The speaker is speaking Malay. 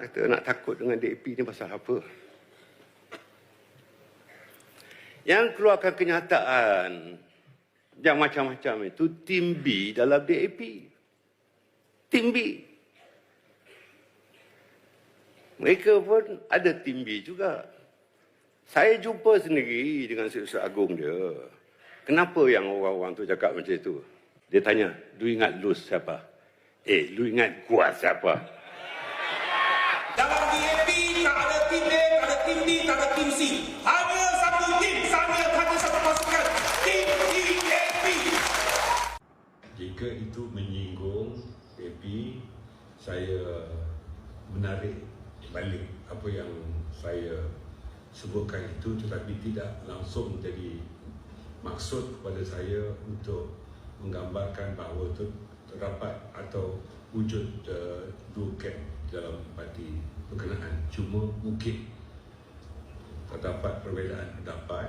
kata nak takut dengan DAP ni pasal apa? Yang keluarkan kenyataan yang macam-macam itu tim B dalam DAP. Tim B. Mereka pun ada tim B juga. Saya jumpa sendiri dengan Sekretariat Agung dia. Kenapa yang orang-orang tu cakap macam itu? Dia tanya, lu ingat lu siapa? Lu ingat gua siapa? Dalam DAP tak ada tim A, tak ada tim B, tak ada tim C. Hanya satu tim, hanya satu pasukan. Tim DAP. Jika itu menyinggung DAP, saya menarik balik apa yang saya sebutkan itu, tetapi tidak langsung jadi maksud kepada saya untuk menggambarkan bahawa terdapat atau wujud dua kamp dalam parti berkenaan. Cuma mungkin terdapat perbezaan pendapat